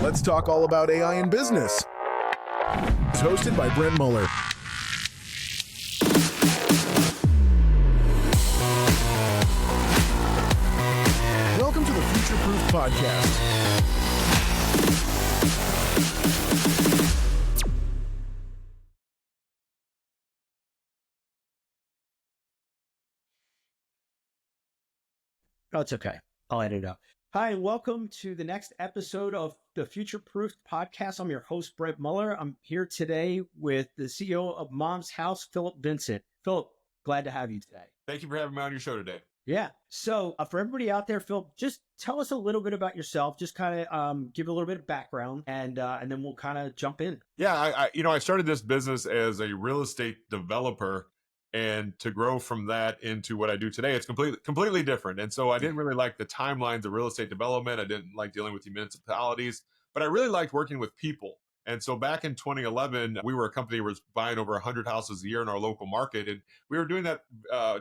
Let's talk all about AI in business. It's hosted by Brent Muller. Welcome to the Future Proof Podcast. Oh, it's okay. I'll edit it up. Hi, and welcome to the next episode of the Future Proof Podcast. I'm your host, Brent Muller. I'm here today with the CEO of Mom's House, Phillip Vincent. Phillip, glad to have you today. Thank you for having me on your show today. Yeah. So for everybody out there, Phillip, just tell us a little bit about yourself. Just kind of give a little bit of background, and then we'll kind of jump in. Yeah, I started this business as a real estate developer, and to grow from that into what I do today, it's completely different. And so I didn't really like the timelines of real estate development. I didn't like dealing with the municipalities, but I really liked working with people. And so back in 2011, we were a company that was buying over 100 houses a year in our local market. And we were doing that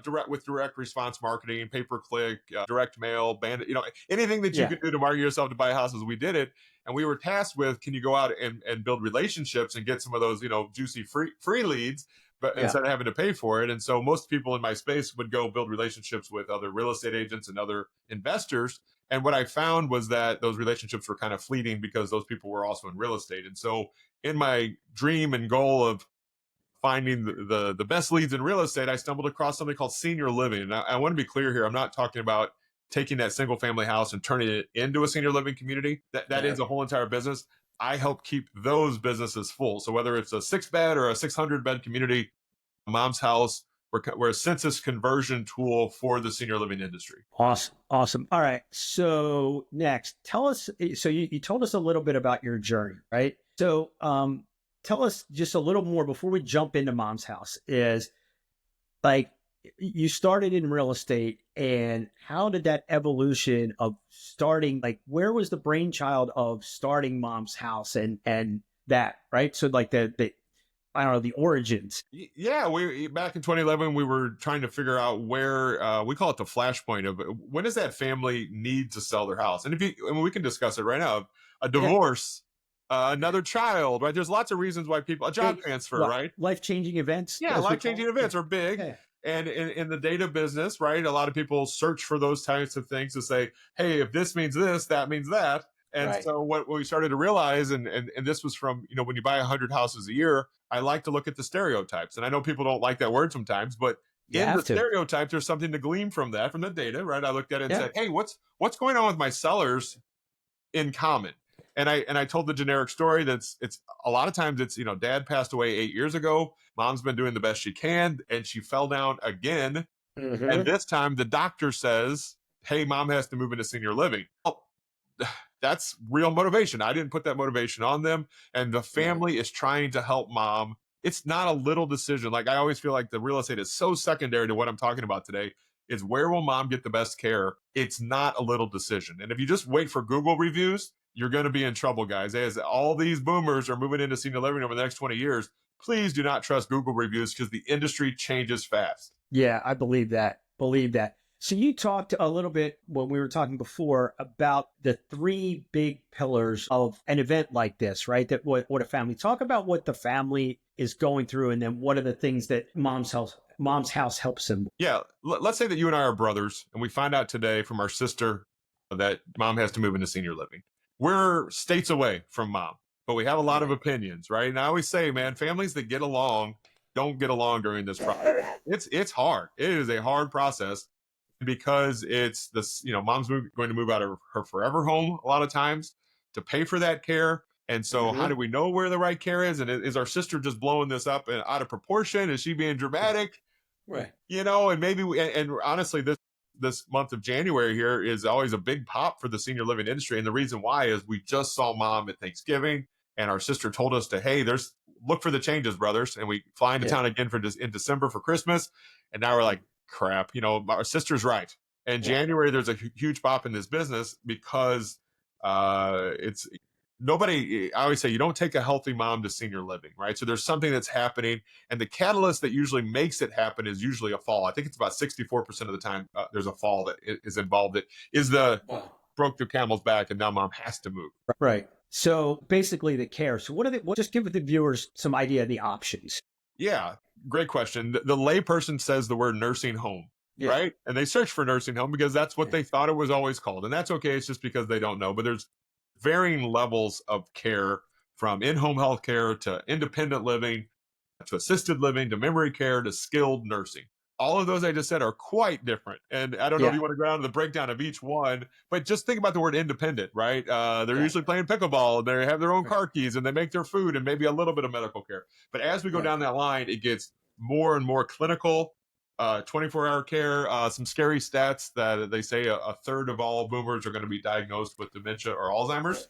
direct response marketing, pay-per-click, direct mail, bandit, anything that you could do to market yourself to buy houses, we did it. And we were tasked with, can you go out and build relationships and get some of those, juicy free leads, but instead of having to pay for it. And so most people in my space would go build relationships with other real estate agents and other investors. And what I found was that those relationships were kind of fleeting because those people were also in real estate. And so in my dream and goal of finding the best leads in real estate, I stumbled across something called senior living. And I want to be clear here. I'm not talking about taking that single family house and turning it into a senior living community. That is a whole entire business. I help keep those businesses full. So whether it's a 6-bed or a 600-bed community, Mom's House, we're a census conversion tool for the senior living industry. Awesome. All right. So next, tell us, so you told us a little bit about your journey, right? So tell us just a little more before we jump into Mom's House, is like, you started in real estate, and how did that evolution of starting, like, where was the brainchild of starting Mom's House and that, right? So like the I don't know, the origins. Yeah, we back in 2011, we were trying to figure out where we call it the flashpoint of when does that family need to sell their house? And we can discuss it right now. A divorce, another child, right? There's lots of reasons why people, a job transfer, right? Life-changing events. Yeah, life-changing events are big. Yeah. And in the data business, right, a lot of people search for those types of things to say, hey, if this means this, that means that. And so what we started to realize, and this was from, when you buy 100 houses a year, I like to look at the stereotypes. And I know people don't like that word sometimes, but in the stereotype, there's something to glean from that, from the data, right? I looked at it and said, hey, what's going on with my sellers in common? And I told the generic story that's it's a lot of times it's, dad passed away 8 years ago. Mom's been doing the best she can, and she fell down again. Mm-hmm. And this time the doctor says, hey, mom has to move into senior living. Oh, that's real motivation. I didn't put that motivation on them. And the family is trying to help mom. It's not a little decision. Like, I always feel like the real estate is so secondary to what I'm talking about today. Is where will mom get the best care? It's not a little decision. And if you just wait for Google reviews, you're going to be in trouble, guys. As all these boomers are moving into senior living over the next 20 years, please do not trust Google reviews because the industry changes fast. Yeah, I believe that. So you talked a little bit when we were talking before about the 3 big pillars of an event like this, right? That what a family, talk about what the family is going through, and then what are the things that Mom's House helps them. Yeah. Let's say that you and I are brothers, and we find out today from our sister that mom has to move into senior living. We're states away from mom, but we have a lot of opinions, right? And I always say, man, families that get along don't get along during this process. It's hard. It is a hard process. Because it's this, mom's going to move out of her forever home a lot of times to pay for that care. And so how do we know where the right care is? And is our sister just blowing this up and out of proportion? Is she being dramatic? Right. And maybe and honestly, this month of January here is always a big pop for the senior living industry. And the reason why is we just saw mom at Thanksgiving, and our sister told us hey, look for the changes, brothers. And we fly into town again in December for Christmas. And now we're like, crap, our sister's right. And January, there's a huge pop in this business because it's nobody, I always say, you don't take a healthy mom to senior living, right? So there's something that's happening, and the catalyst that usually makes it happen is usually a fall. I think it's about 64% of the time there's a fall that is involved. It is broke the camel's back, and now mom has to move. Right. So basically the care. So what are they, just give the viewers some idea of the options. Yeah, great question. The layperson says the word nursing home, Yeah. right? And they search for nursing home because that's what Yeah. they thought it was always called. And that's okay. It's just because they don't know. But there's varying levels of care, from in-home health care to independent living to assisted living to memory care to skilled nursing. All of those I just said are quite different. And I don't know if Yeah. you want to go down to the breakdown of each one, but just think about the word independent, right? They're Yeah. usually playing pickleball, they have their own Right. car keys, and they make their food and maybe a little bit of medical care. But as we go Right. down that line, it gets more and more clinical, 24-hour care. Some scary stats that they say a third of all boomers are going to be diagnosed with dementia or Alzheimer's.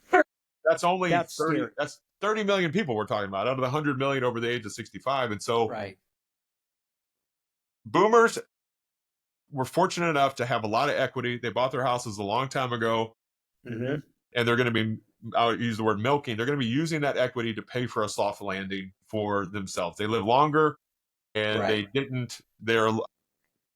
That's only That's 30. scary. That's 30 million people we're talking about out of the 100 million over the age of 65. And so Right. boomers were fortunate enough to have a lot of equity. They bought their houses a long time ago, Mm-hmm. and they're going to be, I'll use the word milking, they're going to be using that equity to pay for a soft landing for themselves. They live longer, and Right. they're,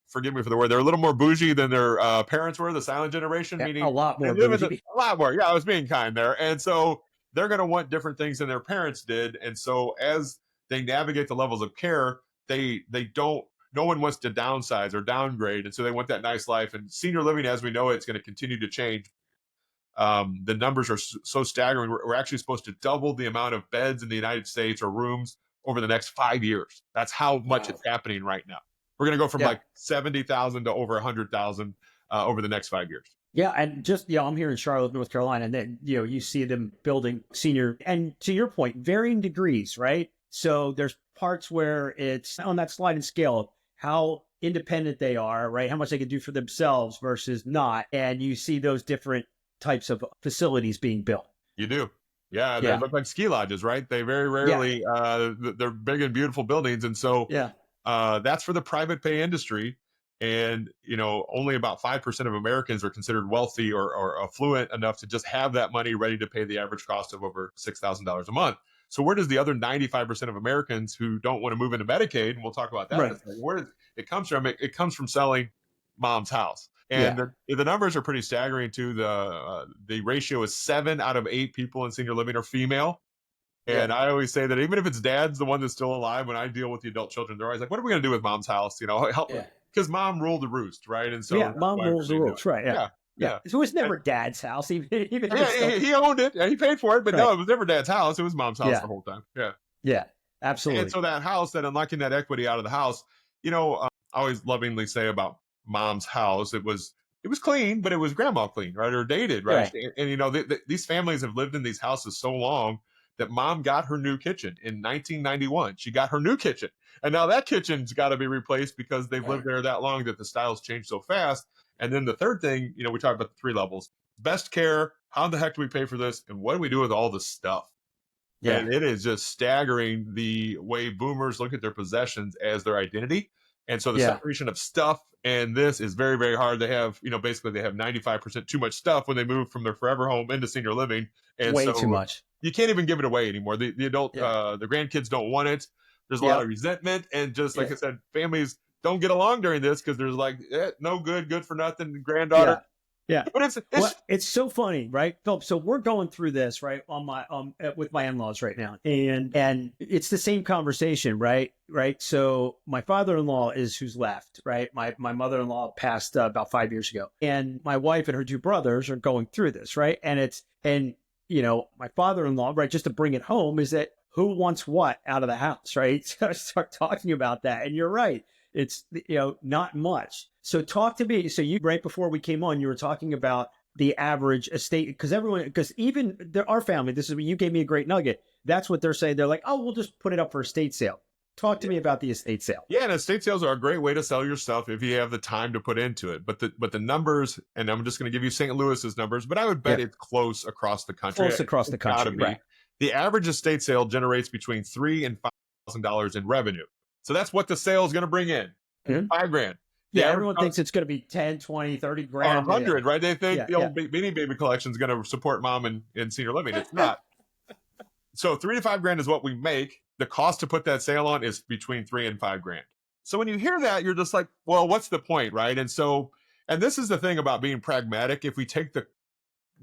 forgive me for the word, they're a little more bougie than their parents were, the silent generation, Yeah, a meaning lot they more live bougie. a lot more. Yeah, I was being kind there. And so they're going to want different things than their parents did. And so as they navigate the levels of care, they don't, no one wants to downsize or downgrade. And so they want that nice life. And senior living, as we know, it's going to continue to change. The numbers are so staggering. We're actually supposed to double the amount of beds in the United States or rooms over the next 5 years. That's how much Wow. it's happening right now. We're going to go from Yeah. like 70,000 to over 100,000 over the next 5 years. Yeah, and just I'm here in Charlotte, North Carolina, and then you see them building senior, and to your point, varying degrees, right? So there's parts where it's on that sliding scale of how independent they are, right? How much they can do for themselves versus not, and you see those different types of facilities being built. You do. Yeah, they Yeah. look like ski lodges, right? They very rarely, they're big and beautiful buildings. And so Yeah. that's for the private pay industry. And, only about 5% of Americans are considered wealthy or affluent enough to just have that money ready to pay the average cost of over $6,000 a month. So where does the other 95% of Americans who don't want to move into Medicaid, and we'll talk about that, Right. where does it comes from? It comes from selling mom's house. And Yeah. the numbers are pretty staggering too. The ratio is 7 out of 8 people in senior living are female. And Yeah. I always say that even if it's dad's the one that's still alive, when I deal with the adult children, they're always like, what are we going to do with mom's house? Help, Yeah. because mom ruled the roost, right? And so Yeah. that's Mom why rules the they do rules, it. right? Yeah. Yeah. Yeah. Yeah. So it was never dad's house, even if Yeah, it's still. he owned it. Yeah, he paid for it, but Right. no, it was never dad's house. It was mom's house Yeah. the whole time. Yeah. Yeah. And Absolutely. so that house, that unlocking that equity out of the house, I always lovingly say about mom's house, it was clean, but it was grandma clean, right? Or dated, right? Right. And these families have lived in these houses so long that mom got her new kitchen in 1991. She got her new kitchen. And now that kitchen's got to be replaced because they've Right. lived there that long that the styles change so fast. And then the third thing, we talk about the 3 levels: best care, how the heck do we pay for this, and what do we do with all the stuff? Yeah. And it is just staggering the way boomers look at their possessions as their identity. And so the Yeah. separation of stuff and this is very, very hard. They have, basically they have 95% too much stuff when they move from their forever home into senior living. And Way so too much. you can't even give it away anymore. The adult, Yeah. the grandkids don't want it. There's a Yeah. lot of resentment. And just like Yeah. I said, families don't get along during this because there's like, no good for nothing, Yeah. granddaughter. Yeah. But it's Well, it's so funny, right, Philip? So we're going through this, right, on my with my in-laws right now, and it's the same conversation, right? So my father-in-law is who's left, right? My mother-in-law passed about 5 years ago, and my wife and her 2 brothers are going through this, right? And my father-in-law, right, just to bring it home, is that who wants what out of the house, right? So I start talking about that, and you're right. It's, not much. So talk to me. So you, right before we came on, you were talking about the average estate, because even our family, this is what you gave me a great nugget. That's what they're saying. They're like, oh, we'll just put it up for estate sale. Talk to me about the estate sale. Yeah, and estate sales are a great way to sell your stuff if you have the time to put into it. But the numbers, and I'm just going to give you St. Louis's numbers, but I would bet it's close across the country. Close across the It's gotta country, be. right? The average estate sale generates between $3,000 and $5,000 in revenue. So that's what the sale is going to bring in. Mhm. $5,000. Yeah, everyone thinks it's going to be 10, 20, 30 Or grand. 100, right? They think Yeah, the old Beanie Baby collection is going to support mom in senior living. It's not. So 3 to 5 grand is what we make. The cost to put that sale on is between 3 and 5 grand. So when you hear that, you're just like, well, what's the point, right? And this is the thing about being pragmatic. If we take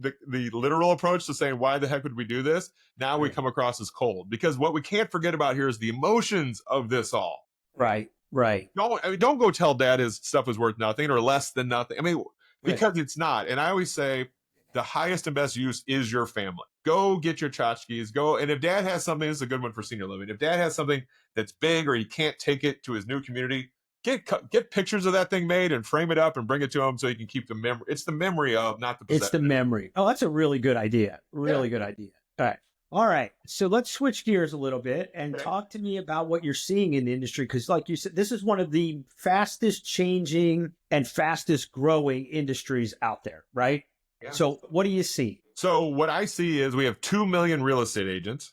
the literal approach to saying, why the heck would we do this? Now we come across as cold, because what we can't forget about here is the emotions of this all. Right. Right. Don't go tell dad his stuff is worth nothing or less than nothing. I mean, because it's not. And I always say the highest and best use is your family. Go get your tchotchkes. Go. And if dad has something, this is a good one for senior living. If dad has something that's big or he can't take it to his new community, get pictures of that thing made and frame it up and bring it to him so he can keep the memory. It's the memory of, not the possession. It's the memory. Oh, that's a really good idea. Really good idea. All right. All right. So let's switch gears a little bit and talk to me about what you're seeing in the industry. Because like you said, this is one of the fastest changing and fastest growing industries out there, right? Yeah. So what do you see? So what I see is we have 2 million real estate agents.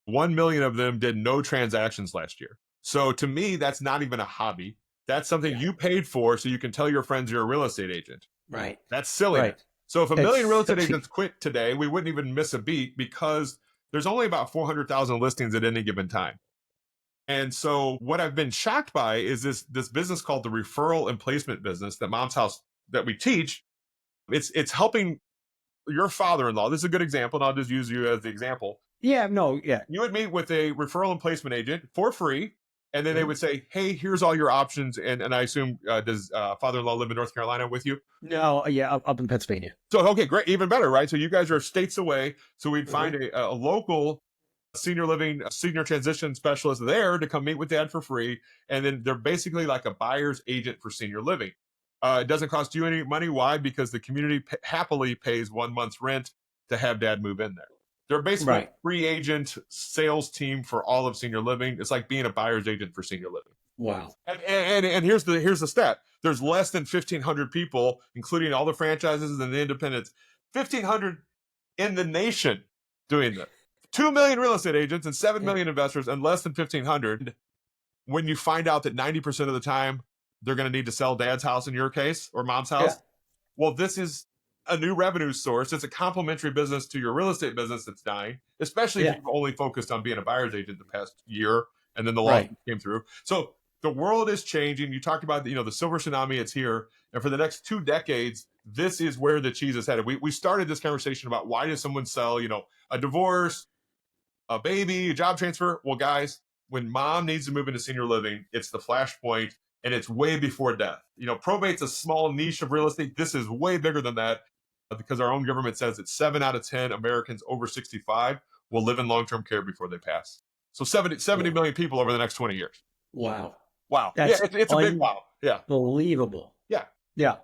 1 million of them did no transactions last year. So to me, that's not even a hobby. That's something you paid for so you can tell your friends you're a real estate agent. Right. That's silly. Right. So if a million real estate agents quit today, we wouldn't even miss a beat, because there's only about 400,000 listings at any given time. And so what I've been shocked by is this business called the referral and placement business that Mom's House, that we teach. It's helping your father-in-law. This is a good example, and I'll just use you as the example. Yeah, no, yeah. You would meet with a referral and placement agent for free, and then they would say, hey, here's all your options. And I assume, does father-in-law live in North Carolina with you? No, yeah, up in Pennsylvania. So, okay, great. Even better, right? So you guys are states away. So we'd find a local senior living, senior transition specialist there to come meet with dad for free. And then they're basically like a buyer's agent for senior living. It doesn't cost you any money. Why? Because the community happily pays 1 month's rent to have dad move in there. They're basically a free agent sales team for all of senior living. It's like being a buyer's agent for senior living. Wow. And here's the stat. There's less than 1,500 people, including all the franchises and the independents, 1,500 in the nation doing this. 2 million real estate agents and 7 million investors, and less than 1,500. When you find out that 90% of the time they're going to need to sell dad's house in your case, or mom's house, well, this is a new revenue source. It's a complementary business to your real estate business that's dying, especially if you've only focused on being a buyer's agent the past year, and then the law came through. So the world is changing. You talked about, the silver tsunami, it's here. And for the next 2 decades, this is where the cheese is headed. We started this conversation about, why does someone sell, a divorce, a baby, a job transfer? Well, guys, when mom needs to move into senior living, it's the flashpoint, and it's way before death. Probate's a small niche of real estate. This is way bigger than that, because our own government says that 7 out of 10 Americans over 65 will live in long-term care before they pass. So 70 million people over the next 20 years. Wow. That's it's a big wow. Yeah. Believable. Yeah. Yeah.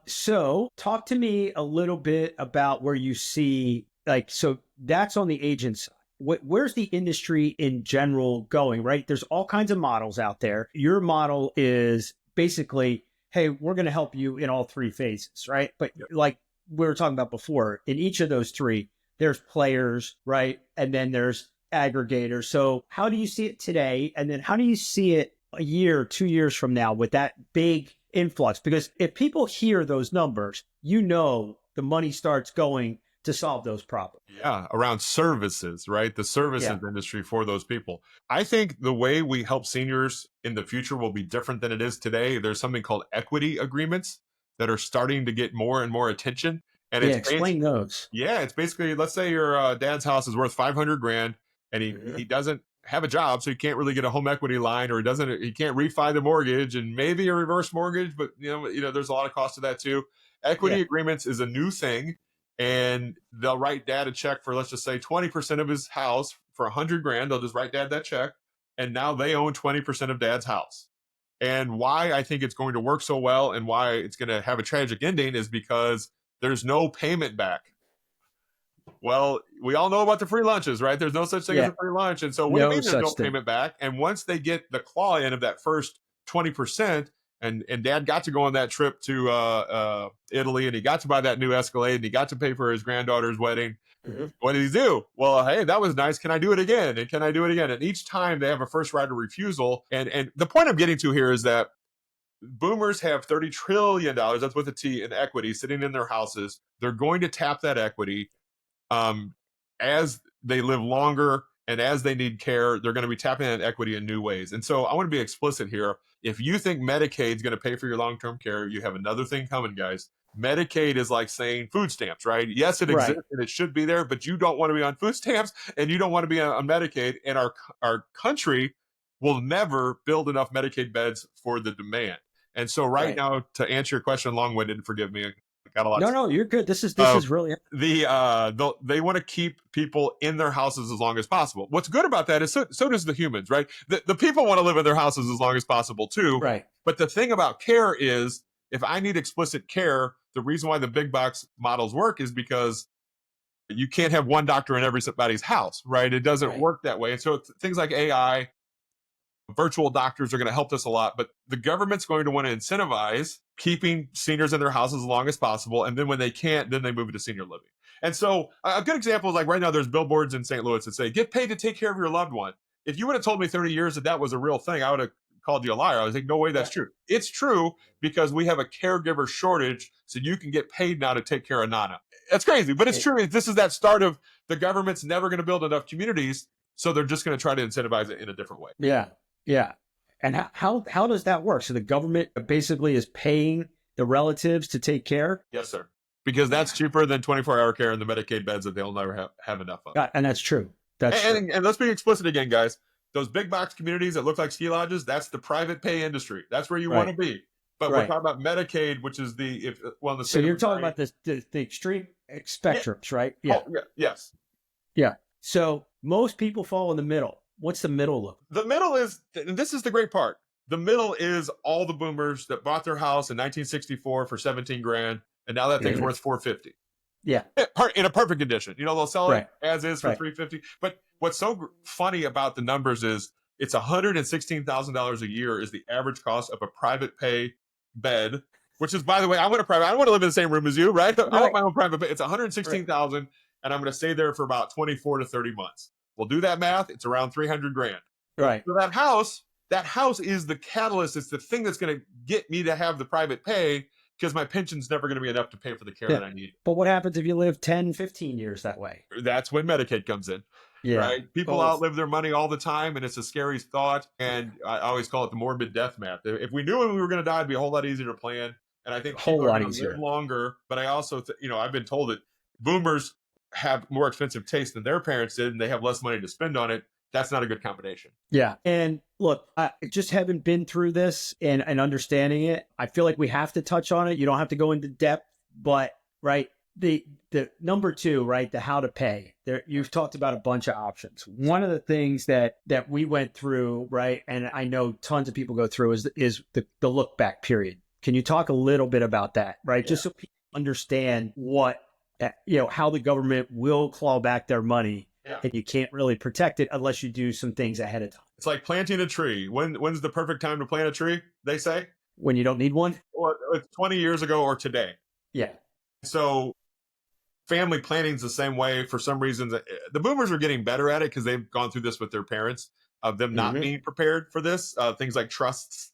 So talk to me a little bit about where you see, so that's on the agent side. Where's the industry in general going, right? There's all kinds of models out there. Your model is basically, hey, we're going to help you in all 3 phases, right? But like we were talking about before, in each of those 3, there's players, right? And then there's aggregators. So how do you see it today? And then how do you see it a year, 2 years from now with that big influx? Because if people hear those numbers, the money starts going to solve those problems. Yeah, around services, right? The services industry for those people. I think the way we help seniors in the future will be different than it is today. There's something called equity agreements that are starting to get more and more attention. And explain those. Yeah, it's basically, let's say your dad's house is worth $500,000, and he doesn't have a job, so he can't really get a home equity line, or he can't refi the mortgage, and maybe a reverse mortgage, but there's a lot of cost to that too. Equity agreements is a new thing. And they'll write dad a check for, let's just say, 20% of his house for $100,000. They'll just write dad that check. And now they own 20% of dad's house. And why I think it's going to work so well, and why it's going to have a tragic ending, is because there's no payment back. Well, we all know about the free lunches, right? There's no such thing as a free lunch. And so what do you mean there's no payment back? And once they get the claw in of that first 20%, and dad got to go on that trip to Italy, and he got to buy that new Escalade, and he got to pay for his granddaughter's wedding. What did he do? Well, hey, that was nice. Can I do it again? And can I do it again? And each time they have a first right of refusal. And the point I'm getting to here is that boomers have $30 trillion, that's with a T, in equity sitting in their houses. They're going to tap that equity as they live longer, and as they need care, they're going to be tapping that equity in new ways. And so I want to be explicit here. If you think Medicaid is going to pay for your long-term care, you have another thing coming, guys. Medicaid is like saying food stamps, right? Yes, it Right. exists and it should be there, but you don't want to be on food stamps and you don't want to be on Medicaid. And our country will never build enough Medicaid beds for the demand. And so right Right. now, to answer your question, long-winded, forgive me, I got a lot. No, you're good. This Uh, is really they want to keep people in their houses as long as possible. What's good about that is so does the humans, right? The people want to live in their houses as long as possible too. right. But the thing about care is, if I need explicit care, the reason why the big box models work is because you can't have one doctor in everybody's house, right? It doesn't Right. work that way. And so things like AI, virtual doctors are going to help us a lot, but the government's going to want to incentivize keeping seniors in their houses as long as possible. And then when they can't, then they move into senior living. And so a good example is like right now, there's billboards in St. Louis that say, get paid to take care of your loved one. If you would have told me 30 years that that was a real thing, I would have called you a liar. I was like, no way that's true. It's true because we have a caregiver shortage. So you can get paid now to take care of Nana. That's crazy, but it's true. This is that start of the government's never going to build enough communities. So they're just going to try to incentivize it in a different way. Yeah. Yeah. And how does that work? So the government basically is paying the relatives to take care? Yes, sir. Because that's cheaper than 24-hour care in the Medicaid beds that they'll never have enough of. And that's true. That's true. And let's be explicit again, guys. Those big box communities that look like ski lodges, that's the private pay industry. That's where you want to be. But we're talking about Medicaid, which is so you're talking about the extreme spectrums, right? Yeah. Oh, yes. Yeah. So most people fall in the middle. What's the middle look? The middle is, and this is the great part. The middle is all the boomers that bought their house in 1964 for 17 grand, and now that thing's worth 450. Yeah. In a perfect condition. They'll sell it as is for 350. But what's so funny about the numbers is it's $116,000 a year is the average cost of a private pay bed, which is, by the way, I want to live in the same room as you, right? I want my own private bed. It's $116,000, and I'm going to stay there for about 24 to 30 months. We'll do that math. It's around 300 grand. Right. So that house is the catalyst. It's the thing that's going to get me to have the private pay, because my pension's never going to be enough to pay for the care that I need. But what happens if you live 10, 15 years that way? That's when Medicaid comes in. Yeah. Right? People outlive their money all the time, and it's a scary thought. And I always call it the morbid death math. If we knew when we were going to die, it'd be a whole lot easier to plan. And I think people are going to live longer. But I also, I've been told that boomers have more expensive taste than their parents did, and they have less money to spend on it. That's not a good combination. Yeah. And look, I just haven't been through this and understanding it. I feel like we have to touch on it. You don't have to go into depth, but the number two, right? The how to pay there. You've talked about a bunch of options. One of the things that we went through, right? And I know tons of people go through is the look back period. Can you talk a little bit about that? Right. Yeah. Just so people understand how the government will claw back their money. Yeah. And you can't really protect it unless you do some things ahead of time. It's like planting a tree. When's the perfect time to plant a tree, they say? When you don't need one? Well, it's 20 years ago or today. Yeah. So family planning is the same way. For some reason, the boomers are getting better at it because they've gone through this with their parents, of them not being prepared for this. Things like trusts.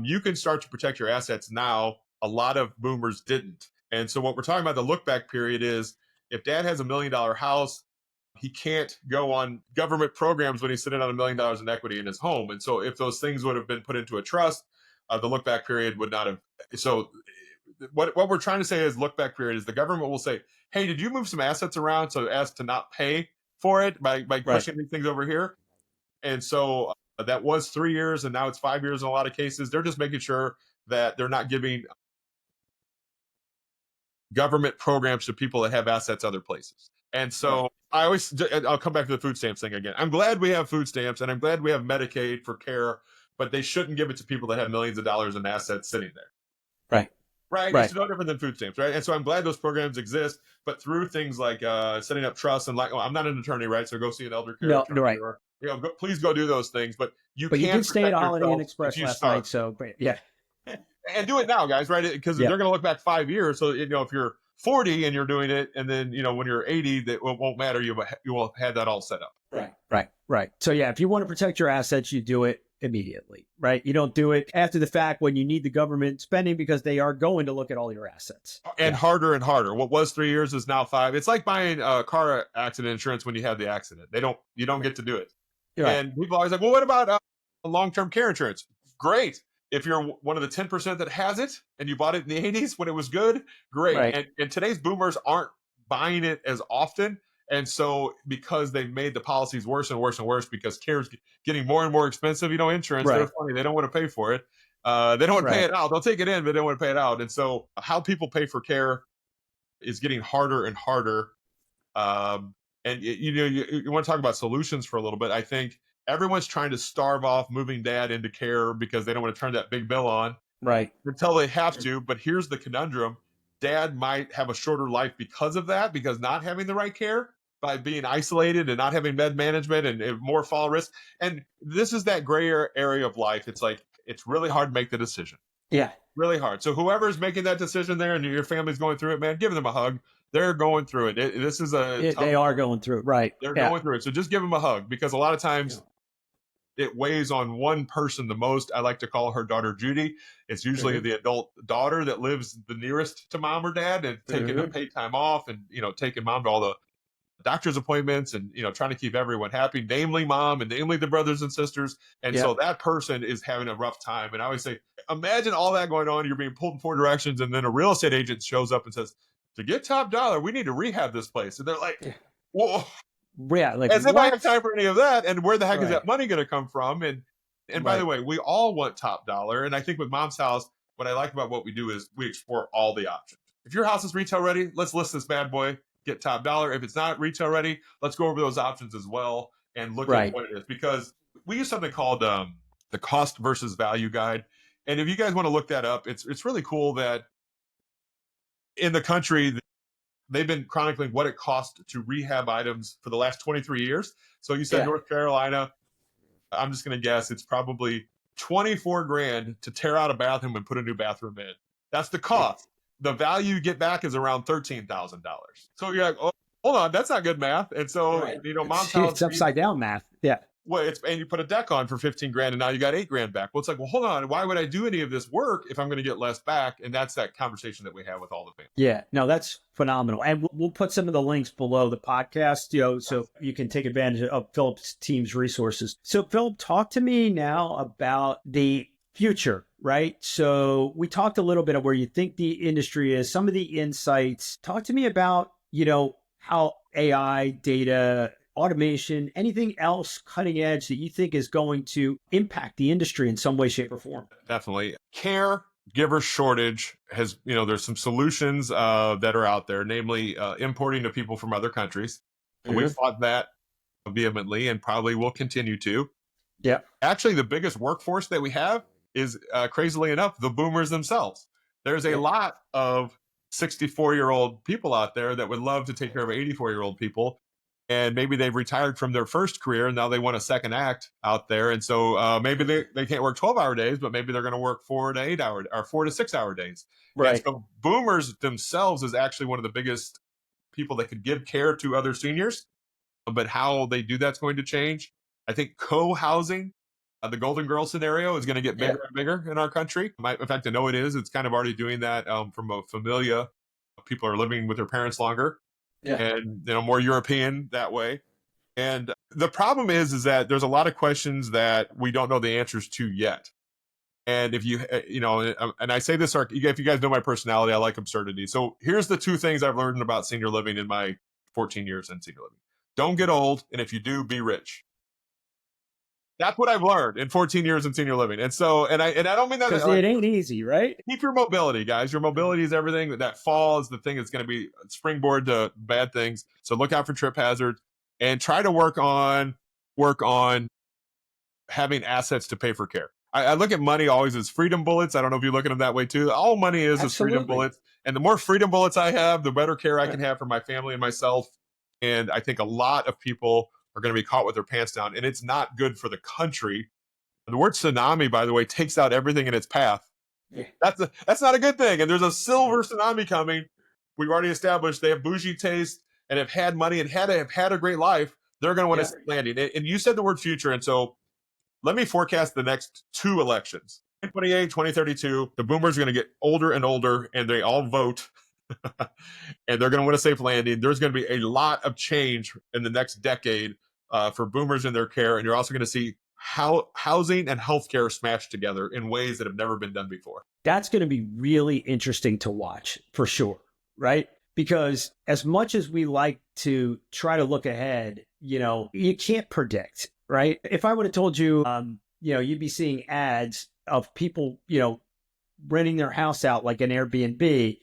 You can start to protect your assets now. A lot of boomers didn't. And so what we're talking about, the look back period, is if dad has $1 million house, he can't go on government programs when he's sitting on $1 million in equity in his home. And so if those things would have been put into a trust, the look back period would not have. So what we're trying to say is look back period is the government will say, hey, did you move some assets around so as to not pay for it by pushing these things over here? And so that was 3 years, and now it's 5 years in a lot of cases. They're just making sure that they're not giving government programs to people that have assets other places. And so I'll come back to the food stamps thing again. I'm glad we have food stamps, and I'm glad we have Medicaid for care, but they shouldn't give it to people that have millions of dollars in assets sitting there. Right. It's no different than food stamps, right? And so I'm glad those programs exist, but through things like setting up trusts and I'm not an attorney, right? So go see an elder care attorney. Right. Or, please go do those things, but you can't. You did stay at Holiday Inn Express last night, so great. Yeah. And do it now, guys, right? Because they're going to look back 5 years. So, if you're 40 and you're doing it, and then, when you're 80, that won't matter. You will have that all set up. Right. So, if you want to protect your assets, you do it immediately, right? You don't do it after the fact when you need the government spending, because they are going to look at all your assets. And harder and harder. What was 3 years is now 5. It's like buying car accident insurance when you have the accident. You don't get to do it. Right. And people are always like, well, what about long-term care insurance? Great. If you're one of the 10% that has it and you bought it in the 80s when it was good, great. Right. And today's boomers aren't buying it as often. And so because they've made the policies worse and worse and worse because care is getting more and more expensive, insurance, they're Right. funny. They don't want to pay for it. They don't want to pay Right. it out. They'll take it in, but they don't want to pay it out. And so how people pay for care is getting harder and harder. And you want to talk about solutions for a little bit. I think everyone's trying to starve off moving dad into care because they don't want to turn that big bill on Right. until they have to. But here's the conundrum: dad might have a shorter life because of that, because not having the right care, by being isolated and not having med management and more fall risk. And this is that gray area of life. It's like it's really hard to make the decision. Yeah. Really hard. So whoever's making that decision there and your family's going through it, man, give them a hug. They're going through it. This is They are going through it. Right. They're going through it. So just give them a hug, because a lot of times it weighs on one person the most. I like to call her daughter Judy. It's usually the adult daughter that lives the nearest to mom or dad and taking the paid time off and, taking mom to all the doctor's appointments and, trying to keep everyone happy, namely mom and namely the brothers and sisters. And so that person is having a rough time. And I always say, imagine all that going on. You're being pulled in 4 directions. And then a real estate agent shows up and says, to get top dollar, we need to rehab this place. And they're like, whoa. Yeah, like, as if I have time for any of that. And where the heck is Right. that money going to come from? And by the way, we all want top dollar. And I think with Mom's House, what I like about what we do is we explore all the options. If your house is retail ready, let's list this bad boy, get top dollar. If it's not retail ready, let's go over those options as well and look Right. at what it is. Because we use something called the cost versus value guide. And if you guys want to look that up, it's really cool that in the country, they've been chronicling what it costs to rehab items for the last 23 years. So you said North Carolina, I'm just going to guess it's probably 24 grand to tear out a bathroom and put a new bathroom in. That's the cost. The value you get back is around $13,000. So you're like, oh, hold on, that's not good math. And so, Mom's House, it's upside down math. Yeah. Well, and you put a deck on for 15 grand and now you got 8 grand back. Well, it's like, well, hold on. Why would I do any of this work if I'm going to get less back? And that's that conversation that we have with all the families. Yeah, no, that's phenomenal. And we'll put some of the links below the podcast, so you can take advantage of Philip's team's resources. So Philip, talk to me now about the future, right? So we talked a little bit of where you think the industry is, some of the insights. Talk to me about, how AI, data, automation, anything else cutting edge that you think is going to impact the industry in some way, shape, or form. Definitely. Caregiver shortage has, there's some solutions that are out there, namely importing to people from other countries. We fought that vehemently and probably will continue to. Yeah. Actually, the biggest workforce that we have is, crazily enough, the boomers themselves. There's a lot of 64-year-old people out there that would love to take care of 84-year-old people. And maybe they've retired from their first career and now they want a second act out there. And so maybe they can't work 12-hour days, but maybe they're going to work 4 to 8 hour or 4 to 6 hour days. Right. And so boomers themselves is actually one of the biggest people that could give care to other seniors. But how they do that's going to change. I think co-housing, the Golden Girl scenario, is going to get bigger and bigger in our country. In fact, I know it is. It's kind of already doing that from a familia. People are living with their parents longer. And more European that way. And the problem is that there's a lot of questions that we don't know the answers to yet. And if you and I say this, if you guys know my personality, I like absurdity. So here's the 2 things I've learned about senior living in my 14 years in senior living: don't get old, and if you do, be rich. That's what I've learned in 14 years in senior living. And so, and I don't mean that because it ain't easy, right? Keep your mobility, guys. Your mobility is everything. That fall is the thing that's going to be a springboard to bad things. So look out for trip hazards and try to work on having assets to pay for care. I look at money always as freedom bullets. I don't know if you look at them that way too. All money is freedom bullets. And the more freedom bullets I have, the better care I can have for my family and myself. And I think a lot of people are going to be caught with their pants down, and it's not good for the country. The word tsunami, by the way, takes out everything in its path. That's not a good thing. And there's a silver tsunami coming. We've already established they have bougie taste and have had money and have had a great life. They're going to want to stay landing. And you said the word future. And so let me forecast the next 2 elections. 2028, 2032, the boomers are going to get older and older, and they all vote. And they're going to want a safe landing. There's going to be a lot of change in the next decade for boomers in their care. And you're also going to see how housing and healthcare smashed together in ways that have never been done before. That's going to be really interesting to watch for sure, right? Because as much as we like to try to look ahead, you can't predict, right? If I would have told you, you'd be seeing ads of people, renting their house out like an Airbnb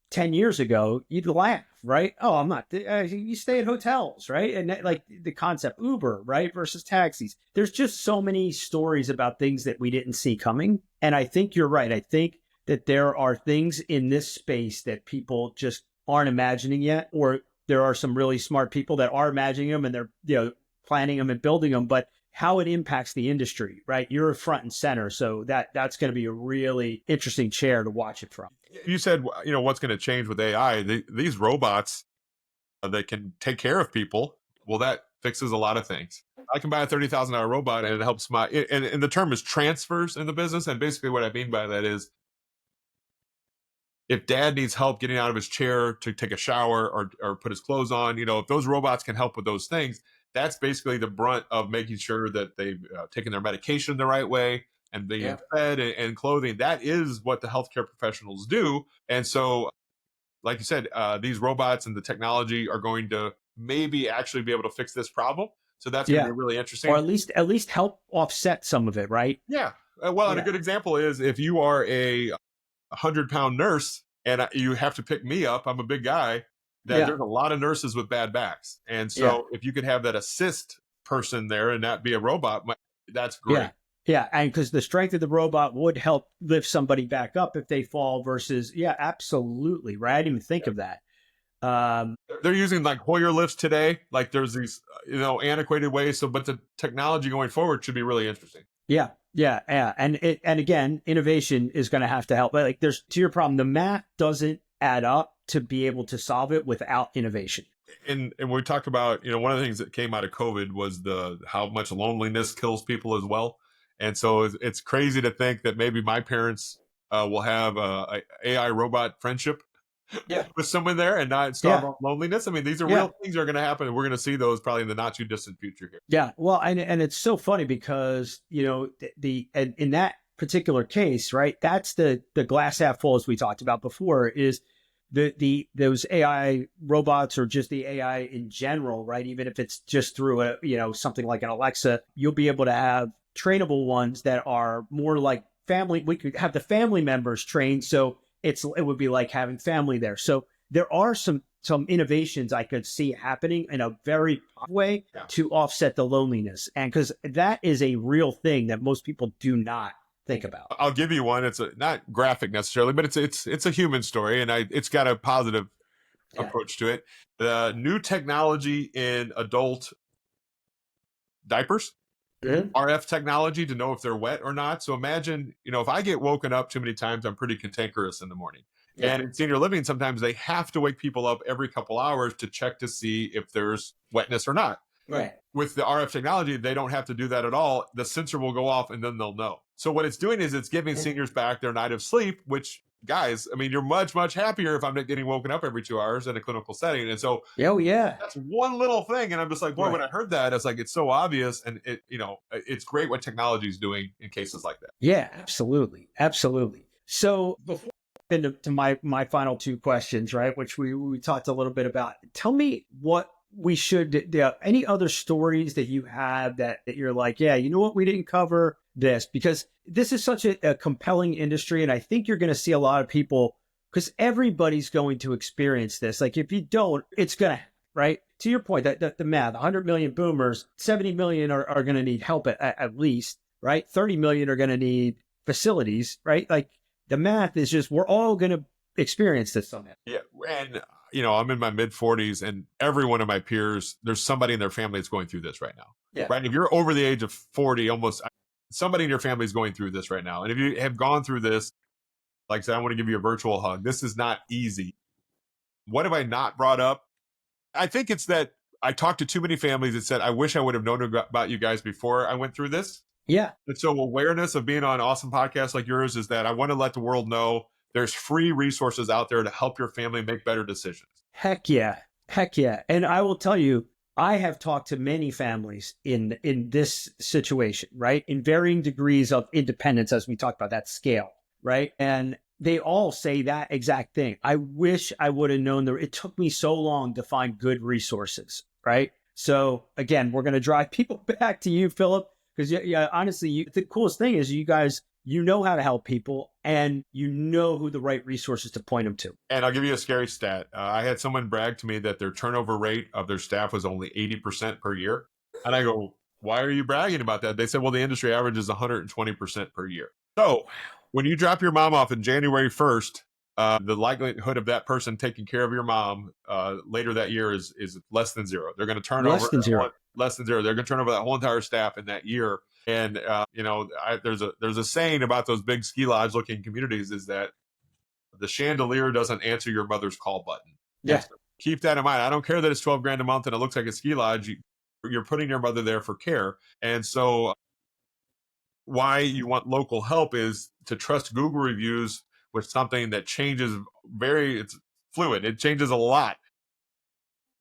10 years ago, you'd laugh, right? Oh, I'm not, you stay at hotels, right? And like the concept Uber, right? Versus taxis. There's just so many stories about things that we didn't see coming. And I think you're right. I think that there are things in this space that people just aren't imagining yet, or there are some really smart people that are imagining them and they're, planning them and building them, but how it impacts the industry, right? You're front and center. So that's going to be a really interesting chair to watch it from. You said, what's going to change with AI? These robots that can take care of people, well, that fixes a lot of things. I can buy a $30,000 robot and it helps and the term is transfers in the business. And basically what I mean by that is if dad needs help getting out of his chair to take a shower or put his clothes on, if those robots can help with those things, that's basically the brunt of making sure that they've taken their medication the right way and being fed and clothing. That is what the healthcare professionals do. And so, like you said, these robots and the technology are going to maybe actually be able to fix this problem. So that's going to be really interesting. Or at least help offset some of it, right? Yeah. Well, and a good example is if you are a 100-pound nurse and you have to pick me up, I'm a big guy. There's a lot of nurses with bad backs. And so if you could have that assist person there and not be a robot, that's great. Yeah. And because the strength of the robot would help lift somebody back up if they fall versus, absolutely. Right. I didn't even think of that. They're using like Hoyer lifts today. Like there's these, antiquated ways. So, but the technology going forward should be really interesting. Yeah. And again, innovation is going to have to help. Like to your problem, the math doesn't add up to be able to solve it without innovation. And we talk about, one of the things that came out of COVID was how much loneliness kills people as well. And so it's crazy to think that maybe my parents will have a AI robot friendship with someone there and not starve on loneliness. I mean, these are real things that are going to happen. And we're going to see those probably in the not too distant future here. Yeah. Well, and it's so funny because, in that particular case, right, that's the glass half full, as we talked about before, is those AI robots or just the AI in general, right? Even if it's just through something like an Alexa, you'll be able to have trainable ones that are more like family. We could have the family members trained, so it would be like having family there. So there are some innovations I could see happening in a very way to offset the loneliness, and because that is a real thing that most people do not think about. I'll give you one. It's not graphic necessarily, but it's a human story, and it's got a positive approach to it. The new technology in adult diapers, RF technology to know if they're wet or not. So imagine, if I get woken up too many times, I'm pretty cantankerous in the morning. And in senior living, sometimes they have to wake people up every couple hours to check to see if there's wetness or not. Right. With the RF technology, they don't have to do that at all. The sensor will go off and then they'll know. So what it's doing is it's giving seniors back their night of sleep, which, guys, I mean, you're much, much happier if I'm not getting woken up every 2 hours in a clinical setting. And so that's one little thing. And I'm just like, boy, when I heard that, it's like, it's so obvious. And it's great what technology is doing in cases like that. Yeah, absolutely. Absolutely. So before into my final two questions, right, which we talked a little bit about, tell me what we should any other stories that you have that you're like, what, we didn't cover this, because this is such a compelling industry, and I think you're going to see a lot of people, because everybody's going to experience this. Like if you don't, it's gonna, right, to your point, that the math, 100 million boomers, 70 million are going to need help at least, right? 30 million are going to need facilities, right? Like the math is just, we're all going to experience this someday. Yeah. And, I'm in my mid 40s, and every one of my peers, there's somebody in their family that's going through this right now. Yeah. Right. If you're over the age of 40, almost somebody in your family is going through this right now. And if you have gone through this, like I said, I want to give you a virtual hug. This is not easy. What have I not brought up? I think it's that I talked to too many families that said, I wish I would have known about you guys before I went through this. Yeah. And so awareness of being on awesome podcasts like yours is that I want to let the world know there's free resources out there to help your family make better decisions. Heck yeah. And I will tell you, I have talked to many families in this situation, right? In varying degrees of independence, as we talked about that scale, right? And they all say that exact thing. I wish I would have known that it took me so long to find good resources, right? So again, we're going to drive people back to you, Phillip, because yeah, honestly, the coolest thing is you guys, you know how to help people and you know who the right resources to point them to. And I'll give you a scary stat. I had someone brag to me that their turnover rate of their staff was only 80% per year. And I go, why are you bragging about that? They said, well, the industry average is 120% per year. So when you drop your mom off in January 1st, the likelihood of that person taking care of your mom later that year is less than zero. They're going to turn Less over than zero. Less than zero. They're going to turn over that whole entire staff in that year. And there's a saying about those big ski lodge looking communities is that the chandelier doesn't answer your mother's call button. Yeah. So keep that in mind. I don't care that it's 12 grand a month and it looks like a ski lodge. You're putting your mother there for care. And so why you want local help is to trust Google reviews with something that changes it's fluid. It changes a lot.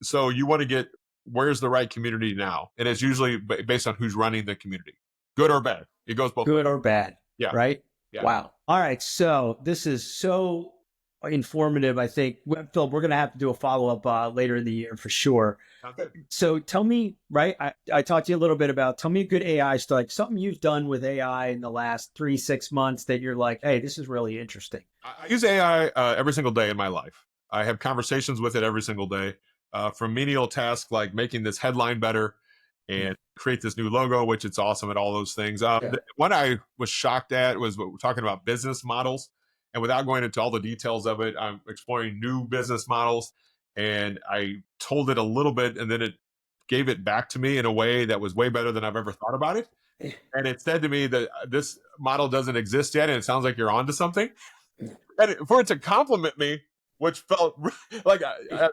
So you want to get, where's the right community now? And it's usually based on who's running the community, good or bad. It goes both good ways. or bad. Yeah. Right. Yeah. Wow. All right. So this is so informative. I think, Phil, we're going to have to do a follow-up later in the year for sure. Okay. So tell me, right, I talked to you a little bit about, tell me a good AI story, like something you've done with AI in the last 3-6 months that you're like, hey, this is really interesting. I use AI every single day in my life. I have conversations with it every single day, from menial tasks like making this headline better and create this new logo, which it's awesome at all those things. What I was shocked at was what we're talking about business models. And without going into all the details of it, I'm exploring new business models. And I told it a little bit, and then it gave it back to me in a way that was way better than I've ever thought about it. And it said to me that this model doesn't exist yet, and it sounds like you're onto something. And for it to compliment me, which felt like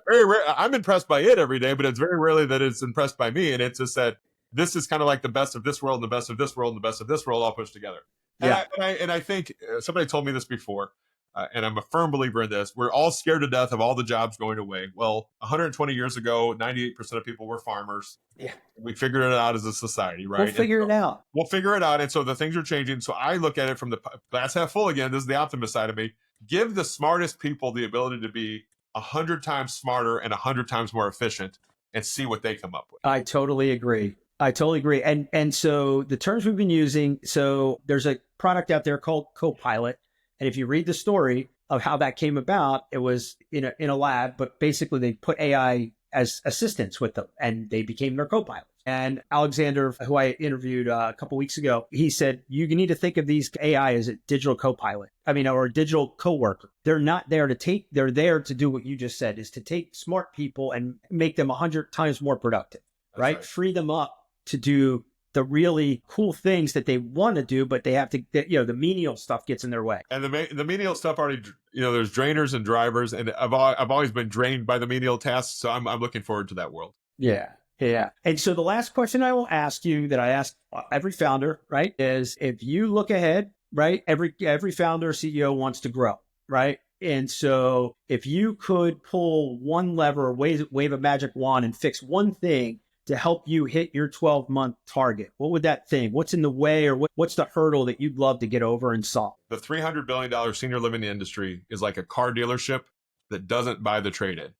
very rare. I'm impressed by it every day, but it's very rarely that it's impressed by me. And it just said, this is kind of like the best of this world, and the best of this world, and the best of this world all pushed together. Yeah. And I think somebody told me this before, and I'm a firm believer in this. We're all scared to death of all the jobs going away. Well, 120 years ago, 98% of people were farmers. Yeah. We figured it out as a society, right? We'll figure it out. We'll figure it out. And so the things are changing. So I look at it from the glass half full again. This is the optimist side of me. Give the smartest people the ability to be 100 times smarter and 100 times more efficient, and see what they come up with. I totally agree. And so the terms we've been using, so there's a product out there called Copilot. And if you read the story of how that came about, it was in a lab, but basically they put AI as assistants with them and they became their co-pilots. And Alexander, who I interviewed a couple weeks ago, he said, you need to think of these AI as a digital co-pilot. Or a digital co-worker. They're not there they're there to do what you just said, is to take smart people and make them 100 times more productive, right? Free them up to do the really cool things that they want to do, but they have to, the menial stuff gets in their way. And the menial stuff already, there's drainers and drivers, and I've always been drained by the menial tasks. So I'm looking forward to that world. Yeah. Yeah. And so the last question I will ask you, that I ask every founder, right, is if you look ahead, right, every founder, CEO wants to grow, right? And so if you could pull one lever, wave a magic wand and fix one thing to help you hit your 12-month target, what would that thing? What's in the way, or what's the hurdle that you'd love to get over and solve? The $300 billion senior living industry is like a car dealership that doesn't buy the trade-in.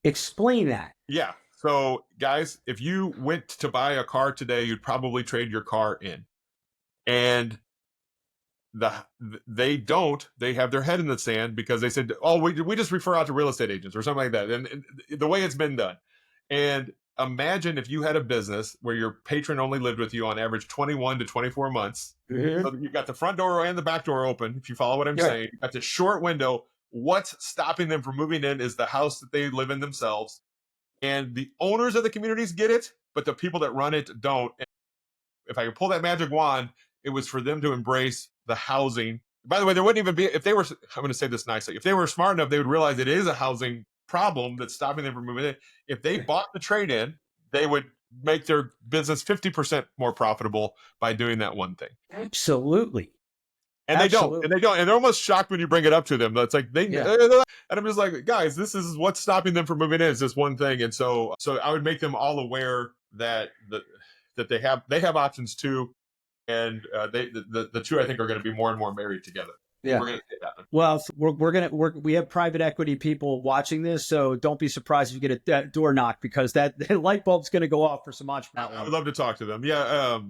Explain that. Yeah. So guys, if you went to buy a car today, you'd probably trade your car in. And they have their head in the sand because they said, oh, we just refer out to real estate agents or something like that. And the way it's been done. And imagine if you had a business where your patron only lived with you on average 21 to 24 months. Mm-hmm. So you've got the front door and the back door open, if you follow what I'm saying. You've got this short window. What's stopping them from moving in is the house that they live in themselves. And the owners of the communities get it, but the people that run it don't. And if I could pull that magic wand, it was for them to embrace the housing. By the way, there wouldn't even be, if they were, I'm going to say this nicely, if they were smart enough, they would realize it is a housing problem that's stopping them from moving in. If they bought the trade-in, they would make their business 50% more profitable by doing that one thing. Absolutely. And they don't, and they're almost shocked when you bring it up to them. It's like and I'm just like, guys, this is what's stopping them from moving in is this one thing. And so I would make them all aware that they have options too, and the two I think are going to be more and more married together. Yeah. We're going to see it happen. Well, we have private equity people watching this, so don't be surprised if you get a door knock, because that light bulb's going to go off for some entrepreneurs. I would love to talk to them. Yeah.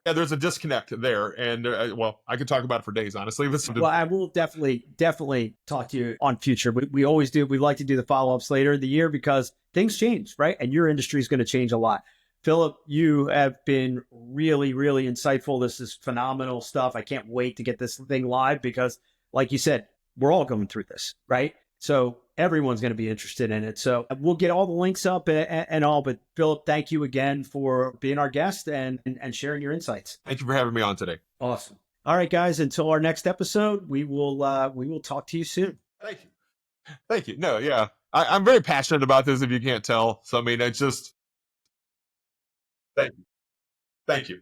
Yeah, there's a disconnect there, and I could talk about it for days, honestly. Well, I will definitely talk to you on future. We always do. We like to do the follow-ups later in the year because things change, right? And your industry is going to change a lot. Phillip, you have been really, really insightful. This is phenomenal stuff. I can't wait to get this thing live because, like you said, we're all going through this, right? So everyone's going to be interested in it. So we'll get all the links up and all. But Phillip, thank you again for being our guest and sharing your insights. Thank you for having me on today. Awesome. All right, guys. Until our next episode, we will talk to you soon. Thank you. No, yeah, I'm very passionate about this. If you can't tell, so I mean, it's just thank you.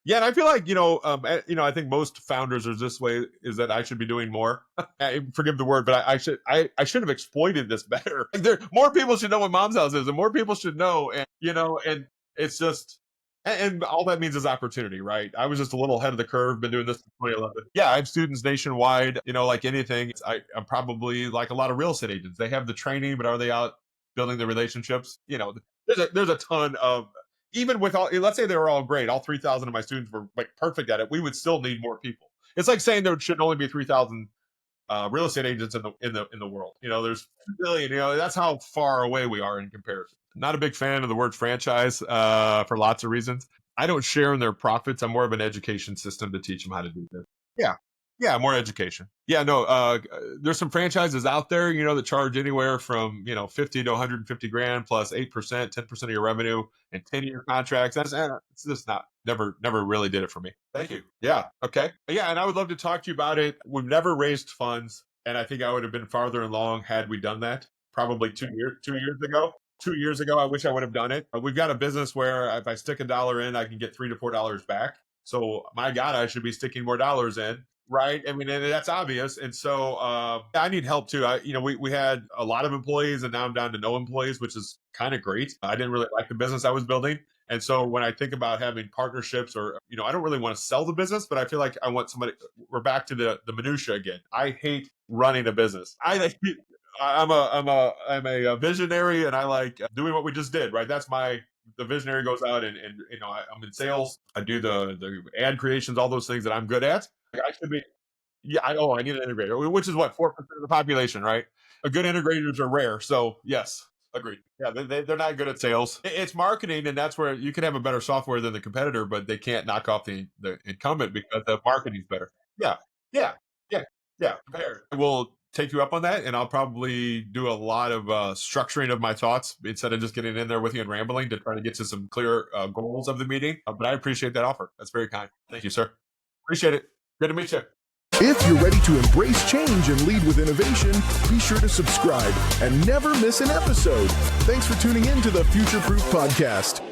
Yeah, and I feel like, I think most founders are this way, is that I should be doing more. Forgive the word, but I should have exploited this better. More people should know what Mom's House is, and more people should know, and it's just, and all that means is opportunity, right? I was just a little ahead of the curve, been doing this since 2011. Yeah, I have students nationwide, like anything. I'm probably like a lot of real estate agents. They have the training, but are they out building the relationships? There's a ton of, even with all, let's say they were all great, all 3,000 of my students were like perfect at it, we would still need more people. It's like saying there should only be 3,000 real estate agents in the world. There's 2 billion. That's how far away we are in comparison. Not a big fan of the word franchise for lots of reasons. I don't share in their profits. I'm more of an education system to teach them how to do this. Yeah, more education. Yeah, no, there's some franchises out there, that charge anywhere from, 50 to 150 grand plus 8%, 10% of your revenue and 10-year contracts. It's just never really did it for me. Thank you. Yeah. Okay. Yeah. And I would love to talk to you about it. We've never raised funds. And I think I would have been farther along had we done that probably 2 years ago. 2 years ago, I wish I would have done it. We've got a business where if I stick $1 in, I can get $3 to $4 back. So my God, I should be sticking more dollars in. Right. I mean, and that's obvious. And so I need help too. We had a lot of employees and now I'm down to no employees, which is kind of great. I didn't really like the business I was building. And so when I think about having partnerships or, I don't really want to sell the business, but I feel like I want somebody, we're back to the minutia again. I hate running a business. I'm a visionary and I like doing what we just did. Right. That's the visionary goes out and I'm in sales. I do the ad creations, all those things that I'm good at. I should be, I need an integrator, which is what, 4% of the population, right? A good integrators are rare. So yes, agreed. Yeah, they're not good at sales. It's marketing, and that's where you can have a better software than the competitor, but they can't knock off the incumbent because the marketing's better. Yeah. I will take you up on that, and I'll probably do a lot of structuring of my thoughts instead of just getting in there with you and rambling to try to get to some clear goals of the meeting. But I appreciate that offer. That's very kind. Thank you, sir. Appreciate it. Good to meet you. If you're ready to embrace change and lead with innovation, be sure to subscribe and never miss an episode. Thanks for tuning in to the Future Proof Podcast.